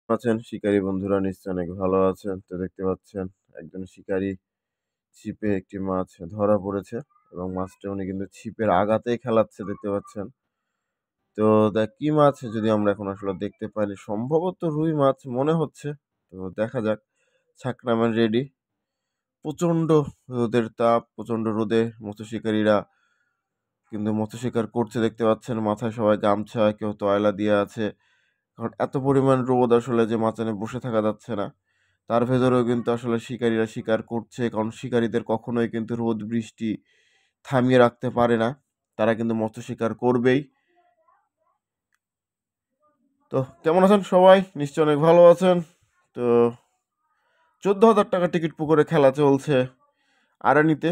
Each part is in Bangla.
আছেন শিকারী বন্ধুরা নিশ্চয়ই অনেক ভালো আছেন। তো দেখতে পাচ্ছেন একজন শিকারী ছিপে একটি মাছ ধরা পড়েছে এবং মাছটা উনি কিন্তু ছিপের আগাতেই খেলাচ্ছে দেখতে পাচ্ছেন। তো কি মাছ যদি আমরা এখন আসলে দেখতে পাইনি, সম্ভবত রুই মাছ মনে হচ্ছে। তো দেখা যাক। ছাকরা মাছ রেডি। প্রচণ্ড রোদের তাপ, প্রচণ্ড রোদে মৎস্য শিকারীরা কিন্তু মৎস্য শিকার করছে দেখতে পাচ্ছেন। মাথায় সবাই গামছা, কেউ তয়লা দিয়ে আছে। কারণ এত পরিমাণ রোদ আসলে যে মাচানে বসে থাকা যাচ্ছে না। তার ভেতরেও কিন্তু আসলে শিকারীরা শিকার করছে। কারণ শিকারীদের কখনোই কিন্তু রোদ বৃষ্টি থামিয়ে রাখতে পারে না। তারা কিন্তু মৎস্য শিকার করবেই। তো কেমন আছেন সবাই? নিশ্চয়ই অনেক ভালো আছেন। তো 14,000 টাকা টিকিট পুকুরে খেলা চলছে আরানিতে।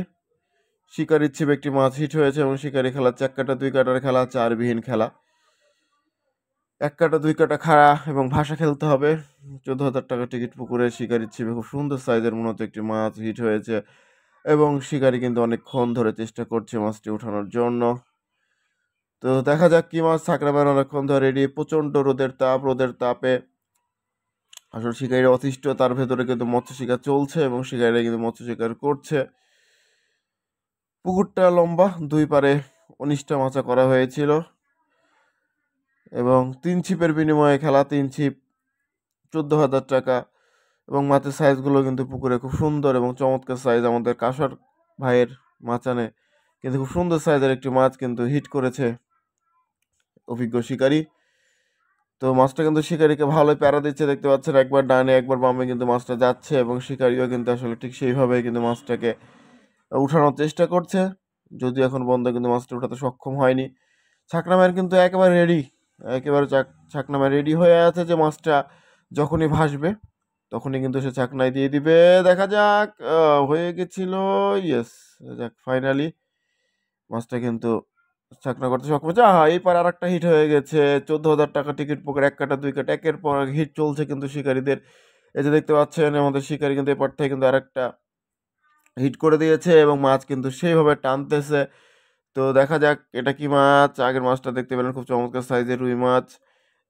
শিকারির ছিপে একটি মাছ হিট হয়েছে এবং শিকারি খেলা 1 কাটা 2 কাটার খেলা, চারবিহীন খেলা। 1 কাটা 2 কাটা খাড়া এবং ভাসা খেলতে হবে। 14,000 টাকা টিকিট পুকুরে শিকারির ছিপে খুব সুন্দর সাইজের মতো একটি মাছ হিট হয়েছে এবং শিকারি কিন্তু অনেকক্ষণ ধরে চেষ্টা করছে মাছটি উঠানোর জন্য। তো দেখা যাক কি মাছ। ছাকরা মাছ অনেকক্ষণ ধরে রেডি। প্রচণ্ড রোদের তাপে আসলে শিকারিরা অতিষ্ঠ। তার ভেতরে কিন্তু মৎস্য শিকার চলছে এবং শিকারিরা কিন্তু মৎস্য শিকার করছে। পুকুরটা লম্বা, 2 পারে 19টা মাচা করা হয়েছিল এবং 3 ছিপের বিনিময়ে খেলা। 3 ছিপ 14,000 টাকা এবং মাছের সাইজগুলো কিন্তু পুকুরে খুব সুন্দর এবং চমৎকার সাইজ। আমাদের কাশর ভাইয়ের মাচানে কিন্তু খুব সুন্দর সাইজের একটি মাছ কিন্তু হিট করেছে অভিজ্ঞ শিকারী। তো মাছটা কিন্তু শিকারীকে ভালোই প্যারা দিচ্ছে দেখতে পাচ্ছেন। একবার ডানে একবার বামে কিন্তু মাছটা যাচ্ছে এবং শিকারীও কিন্তু আসলে ঠিক সেইভাবেই কিন্তু মাছটাকে উঠানোর চেষ্টা করছে। যদিও এখন বন্ধ, কিন্তু মাছটা উঠাতে সক্ষম হয়নি। ছাকনা মায়ের কিন্তু একেবারে রেডি। একেবারে ছাকনা মায়ের রেডি হয়ে আছে যে মাছটা যখনই ভাসবে তখনই কিন্তু সে ছাকনায় দিয়ে দিবে। দেখা যাক, হয়ে গেছিল। ইয়েস, যাক ফাইনালি মাছটা কিন্তু ছাকনা করতে সক্ষম হয়েছে। এইবার আর একটা হিট হয়ে গেছে। 14,000 টাকা টিকিট পুকুর 1 কাটা 2 কাটা একের পর এক হিট চলছে কিন্তু শিকারীদের। এই যে দেখতে পাচ্ছেন আমাদের শিকারী কিন্তু এপার থেকে কিন্তু আরেকটা হিট করে দিয়েছে এবং মাছ কিন্তু সেইভাবে টানতেছে। তো দেখা যাক এটা কি মাছ। আগের মাছটা দেখতে পেলেন খুব চমৎকার সাইজের রুই মাছ।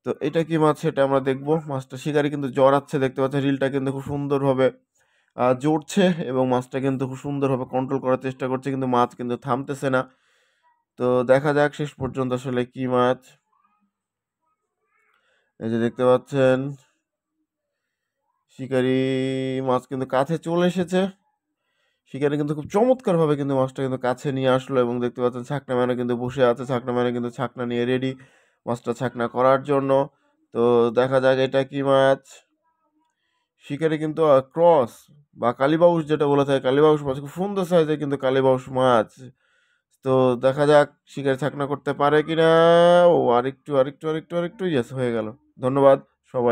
তো এটা কি মাছ সেটা আমরা দেখবো। মাছটা শিকারি কিন্তু জড়াচ্ছে দেখতে পাচ্ছেন। রিলটা কিন্তু খুব সুন্দরভাবে জড়ছে এবং মাছটা কিন্তু খুব সুন্দরভাবে কন্ট্রোল করার চেষ্টা করছে, কিন্তু মাছ কিন্তু থামতেছে না। তো দেখা যাক শেষ পর্যন্ত আসলে কি মাছ। এই যে দেখতে পাচ্ছেন শিকারি মাছ কিন্তু কাছে চলে এসেছে। শিকারি কিন্তু খুব চমৎকারভাবে কিন্তু মাছটা কিন্তু কাছে নিয়ে আসলো এবং দেখতে পাচ্ছেন ছাকনা ম্যানও কিন্তু বসে আছে। ছাকনা ম্যানও কিন্তু ছাকনা নিয়ে রেডি মাছটা ছাকনা করার জন্য। তো দেখা যাক এটা কি মাছ। শিকারি কিন্তু ক্রস বা কালীবাউস যেটা বলে থাকে, কালীবাউস মাছ। খুব সুন্দর সাইজের কিন্তু কালীবাউস মাছ। তো দেখা যাক শিকারি ছাকনা করতে পারে কিনা। ও আরেকটু আরেকটু আরেকটু আরেকটু, ইয়েস হয়ে গেল। ধন্যবাদ সবাই।